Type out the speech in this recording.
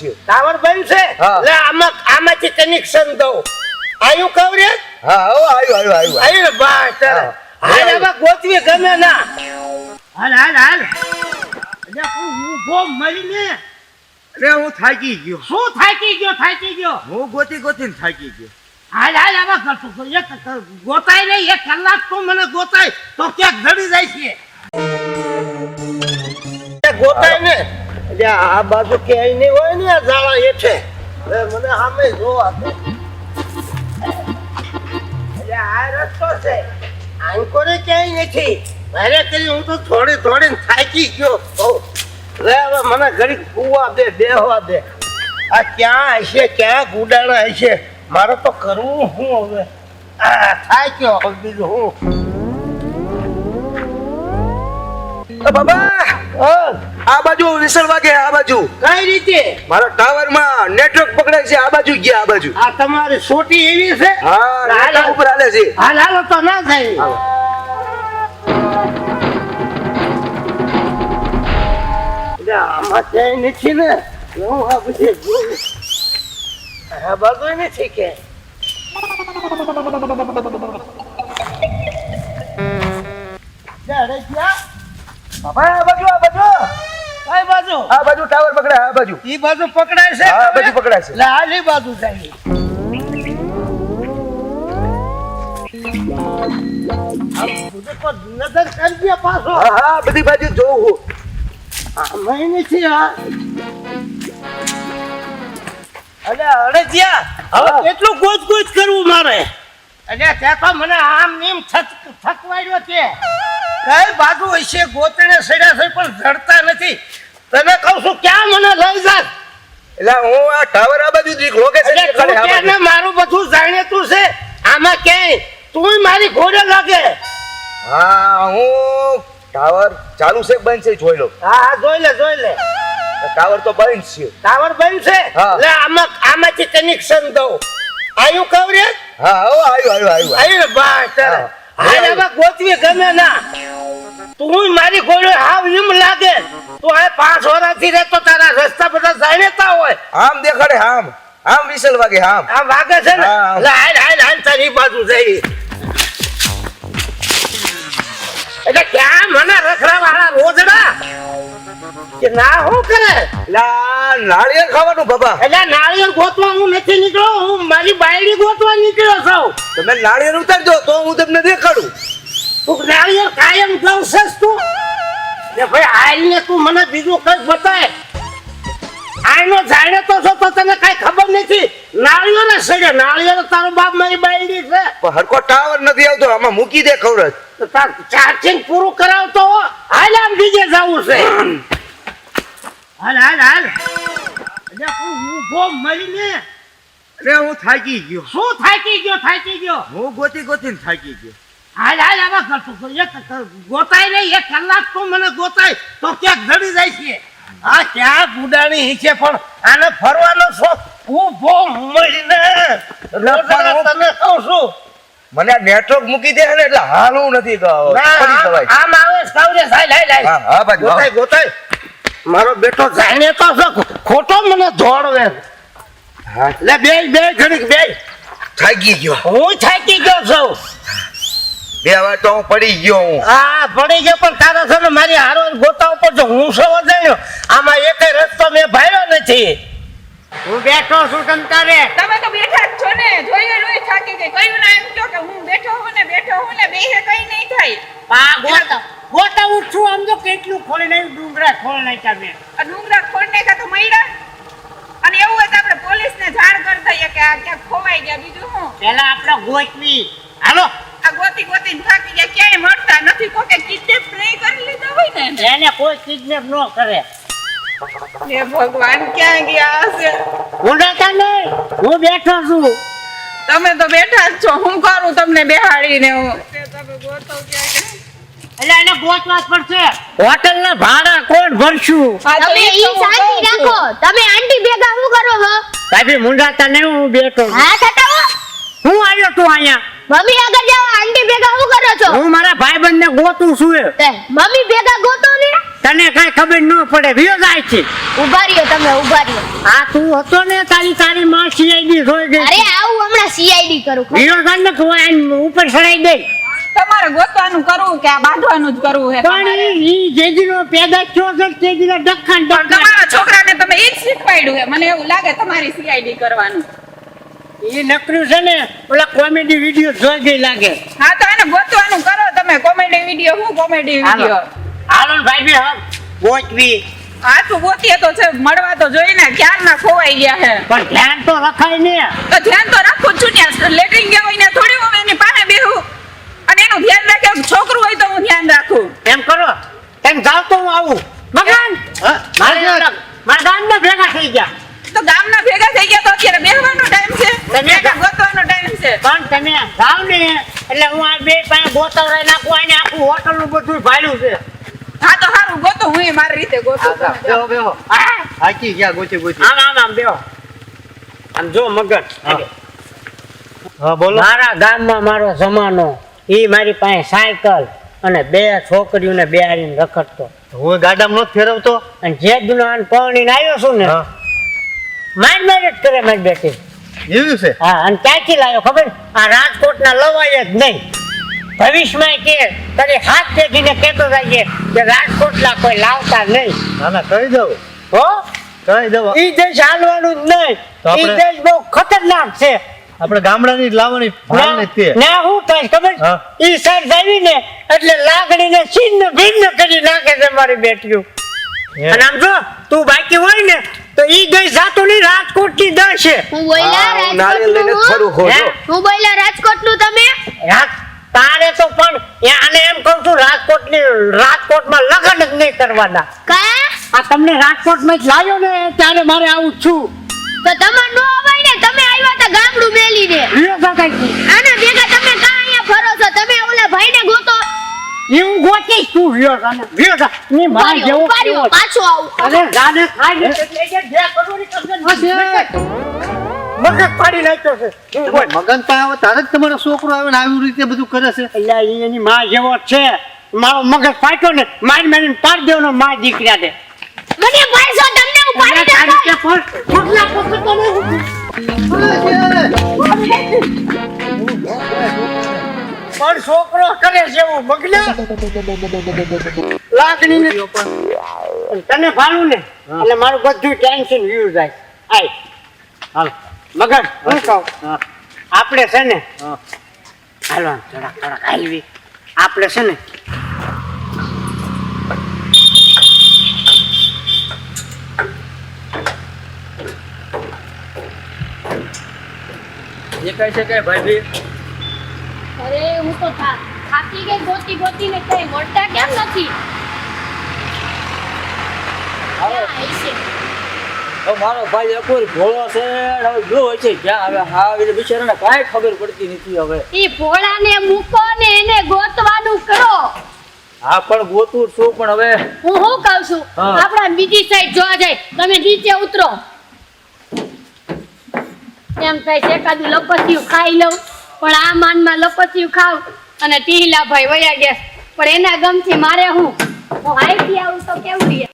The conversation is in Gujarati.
છે. ટાવર બંધ છે હા. લે આમાંથી કનેક્શન દઉં આયુ કવરેજ હા હો આવ્યું આયુ ને બા તારે હા. હાલ હવે ગોતવી ગમે ના હાલ અરે હું બહુ મરીને અરે હું થાકી ગયો. શું થાકી ગયો હું ગોતીને થાકી ગયો. હાલ હવે કરતું એક ગોતાય નહીં એક કલાક તો મને ગોતાય તો ક્યાંક ધડી જાય છે ગોતાય ને એટલે આ બાજુ ક્યાંય નહીં હોય ને આ ઝાડા હેઠે મને સામે જોવા દે એટલે આ રસ્તો છે આંકોરે ક્યાંય નથી મારે કરી હું તો થોડી થાકી ગયો હવે મને ઘડી કુવા દે બેહવા દે આ ક્યાં હશે ક્યાં ગુડાણા હશે મારે તો કરવું શું હવે આ થાક્યો હવે બીજું હું બાબા આ બાજુ વિસલ વાગે આ બાજુ કઈ રીતે મારા ટાવર માં નેટવર્ક પકડાય છે આ બાજુ ગયા આ બાજુ આ તમારી સોટી એવી છે હા નેટવર્ક ઉપર હાલે છે હાલ તો ના થાય આમાં ક્યાંય નથી ને હું આ બધી જોઉં આ બાજુ નથી કે બાબા આ બાજુ કઈ બાજુ આ બાજુ ટાવર પકડાય આ બાજુ ઈ બાજુ પકડાય છે આ બાજુ પકડાય છે લે આલી બાજુ જાય નજર કરજે પાછો હા હા બધી બાજુ જોઉં આમાં નથી હા અરે અડજિયા હવે કેટલું ગોચ કરવું મારે અરે તે તો મને આમ નીમ થકવાડ્યો છે કઈ બાજુ હશે ગોતણે સડ્યા છે પણ જડતા નથી તને કહું છું ક્યાં મને લઈ જા એટલે હું આ ટાવર આ બાજુ લોકેશન ને મારું બધું જાણીતું છે આમાં ક્યાંય તું મારી ઘોડે લાગે હા હું ટાવર ચાલુ છે કે બંધ છે જોઈ લો હા જોઈ લે ટાવર તો બંધ છે ટાવર બંધ છે હા. લે આમાંથી કનેક્શન દઉં આયુ કવરેજ હા હો આવ્યું આયુ ને બા તારે હા. હાલ હવે ગોતવી ગમે ના તું મારી ઘોડે હાવ એમ લાગે તું આ 5 વર્ષથી રહેતો તારા રસ્તા બધા જાણતા હોય આમ દેખાડે આમ વિસલ વાગે આમ આ વાગે છે ને હા. લે હાલ તારી બાજુ જઈ એટલે ક્યાં મને રખડા વાળા રોજડા કે ના હું કરે લા નાળિયેર ખાવાનું બાબા એટલે નાળિયેર ગોતવા હું નથી નીકળ્યો હું મારી બાયડી ગોતવા નીકળ્યો છું તમે નાળિયેર ઉતારજો તો હું તમને દેખાડું તું નાળિયેર કાયમ જાઉં છે તું ને ભાઈ આઈને તું મને બીજું કઈ બતાય આઈનો જાણે તો છો તો તને કઈ ખબર નથી નાળિયેર સડે નાળિયેર તારો બાપ મારી બાયડી છે પણ હરકો ટાવર નથી આવતો આમાં મૂકી દે ખવડત તો તાર ચાર્જિંગ પૂરું કરાવતો હાલ આમ બીજે જવું છે હાલ એટલે હું બહુ મરીને અરે હું થાકી ગયો શું થાકી ગયો હું ગોતીને થાકી ગયો હાલ હવે કરતું એક ગોતાય નહીં એક કલાક તો મને ગોતાય તો ક્યાંક ધડી જાય છે આ ક્યાં ગુડાણી છે પણ આને ફરવાનો શોખ હું બહુ મરીને તને કહું છું મને આ નેટવર્ક મૂકી દે ને એટલે હાલવું નથી પડી જવાય આમ આવે સાવરે હાલ હા બાજુ ગોતાય મારો બેટો જાણે તો છે ખોટો મને દોડવે હા લે બે ઘડીક બે થાકી ગયો હું થાકી ગયો છું બે વાર તો હું પડી ગયો હું હા પડી ગયો પણ તારા છે ને મારી હારો ગોતા ઉપર જો હું સવો જાણ્યો આમાં એકેય રસ્તો મેં ભાળ્યો નથી હું બેઠો છું તમતારે તમે તો બેઠા જ છો ને જોઈએ રોય થાકી ગઈ કયું ના એમ કહો કે હું બેઠો હું ને બેહે કઈ નહીં થાય પા ગોતા ઉઠું આમ તો કેટલું ખોલી નાખ્યું ડુંગરા ખોલ નાખ્યા મેં આ ડુંગરા ખોડ નાખ્યા તો મયડા અને એવું હોય તો આપણે પોલીસને જાણ કરી દઈએ કે આ ક્યાંક ખોવાઈ ગયા બીજું શું પેલા આપણે ગોતવી હાલો આ ગોતીને થાકી ગયા ક્યાંય મળતા નથી કોકે કિડનેપ નહીં કરી લીધા હોય ને એને કોઈ કિડનેપ ન કરે હે ભગવાન ક્યાં ગયા હશે ઊંડાતા નહીં હું બેઠો છું તમે તો બેઠા જ છો હું કરું તમને બેહાડીને હું તમે ગોતો ક્યાં એટલે એને ગોતવા જ પડશે હોટલ ના ભાડા કોણ ભરશું તમે ઈ શાંતિ રાખો તમે આંટી ભેગા શું કરો છો કાફી મુંડાતા નહીં હું બેઠો છું. હા થતા હું આવ્યો તું અહીંયા મમ્મી આગળ જાઓ આંટી ભેગા શું કરો છો હું મારા ભાઈબંધને ગોતું છું એ. તે મમ્મી ભેગા ગોતો ને તને કાંઈ ખબર ન પડે વિયો જાય છે. ઉભા રહ્યો તમે ઉભા રહ્યો. આ તું હતો ને તારી માં સીઆઈડી જોઈ ગઈ. અરે આવું હમણાં સીઆઈડી કરું. વિયો જાય ને ખવાય ઉપર ચડાઈ દે. તમારે ગોતવાનું કરવું કે આ બાંધવાનું જ કરવું છે પણ ઈ જેજીનો પેદા થયો છે તેજીનો ડખણ તમારા છોકરાને તમે ઈ જ શીખવાડ્યું છે મને એવું લાગે તમારી સીઆઈડી કરવાનું. ઈ નકરું છે ને ઓલા કોમેડી વિડિયો જોઈ ગઈ લાગે. હા તો એને ગોતવાનું કરો તમે કોમેડી વિડિયો હું કોમેડી વિડિયો હાલો ને ભાઈ બી હા ગોચવી. હાથું ગોતીએ તો છે મળવા તો જોઈને ક્યારના ખોવાઈ ગયા છે. પણ ધ્યાન તો રખાય ને. તો ધ્યાન તો રાખવું જ છું ત્યાં લેટરિંગ ગયા હોય ને થોડી હું એની પાસે બેહું અને એનું ધ્યાન રાખે છોકરું હોય તો હું ધ્યાન રાખું. એમ કરો એમ જાવ તો હું આવું. મગન મારા ગામમાં ભેગા થઈ ગયા. તો ગામના ભેગા થઈ ગયા તો અત્યારે બેહવાનો ટાઈમ છે તમે ગોતવાનો ટાઈમ છે. પણ તમે જાવ ને એટલે હું આ બે પાસે ગોતવરાઈ નાખું. આને આખું હોટલ નું બધું ભાડ્યું છે. હા તો હારું ગોતો હું મારી રીતે ગોતું. બેહો બેહો હા હાકી ગયા ગોચી ગોચી આમ બેહો. આમ જો મગન હા બોલો મારા ગામમાં મારો જમાનો ઈ મારી પાસે સાયકલ અને બે છોકરીઓને બેહાડીને રખડતો. હું ગાડામાં નથી ફેરવતો અને જે દુનાન પરણીને આવ્યો છું ને માર જ કરે મારી બેટી. એવું છે હા અને ક્યાંથી લાવ્યો ખબર? આ રાજકોટના લવાય જ નહીં. ભવિષ્યમાં કે તારી હાથ દેખીને કહેતો જાય કે રાજકોટના કોઈ લાવતા નહીં. ના ના કહી દઉં હો કહી દઉં ઈ દેશ હાલવાનું જ નહીં. તો ઈ આપણે- દેશ બહુ ખતરનાક છે. આપણે ગામડાની જ લાવવાની ભાન ને તે ના હું થાય ખબર? હા. ઈ સર જાવી ને એટલે લાકડીને છીન્ન ભિન્ન કરી નાખે છે મારી બેટીઓ. અને આમ જો તું બાકી હોય ને તો ઈ દેશ જાતો નહીં. રાજકોટ ની દસ છે. હું બોલ્યા હા, નારિયેળ લઈને રાજકોટનું ખરું ખોજો. હે? હું બોલ્યા રાજકોટનું તમે. તારે તો પણ આને એમ કહું છું રાજકોટમાં લગ્ન જ નહીં કરવાના. કા આ તમને રાજકોટમાં જ લાવ્યો ને ત્યારે મારે આવું જ છું. તો તમાર નો અવાય ને તમે આવ્યા તા ગામડું મેલીને. વિયો જાતાઈ આના ભેગા તમે કા અહીંયા ફરો છો? તમે ઓલા ભાઈને ગોતો. એવું ગોચીશ તું વિયો જાને વિયો જા ની માર જેવો ઉભા રહ્યો, પાછો આવું. અરે જાને ખાઈ લે એટલે જે કરોડી તમને મગજ પાડી નાખ્યો છે. મગન પાસે આવે તારે જ તમારો છોકરો આવે ને આવી રીતે બધું કરે છે એટલે ઈ એની માં જેવો જ છે. મારો મગજ ફાટ્યો ને મારીને પાડી દેવાનો માં દીકરા દે. મને પાછો તમને ઉપાડી દે. પણ છોકરો કરે છે એવું મગના લાગણી ને તને ભાલું ને એટલે મારું બધું ટેન્શન વ્યુ જાય. આય હાલ મગન હું કહું આપણે છે ને હાલો થોડા હાલવી આપણે છે ને એ કહે છે કે ભાઈ અરે હું તો થાકી ગઈ ગોતી ગોતીને કઈ મળતા કેમ નથી. ક્યાં હશે? મારો ભાઈ અકબર ભોળો છે હવે જો હોય છે ક્યાં હવે હા એટલે બિચારાને કાંઈ ખબર પડતી નથી હવે. ઈ ભોળાને મૂકો ને એને ગોતવાનું કરો. હા પણ ગોતું છું પણ હવે હું શું કહું છું હા. આપણા બીજી સાઈડ જોવા જાય તમે નીચે ઉતરો. એમ થાય છે એકાદું લપસ્યું ખાઈ લઉં પણ આ માનમાં લપસ્યું ખાવ અને ટીહલા ભાઈ વયા ગયા પણ એના ગમથી મારે હું હાઈથી આવું તો કેવું રહે.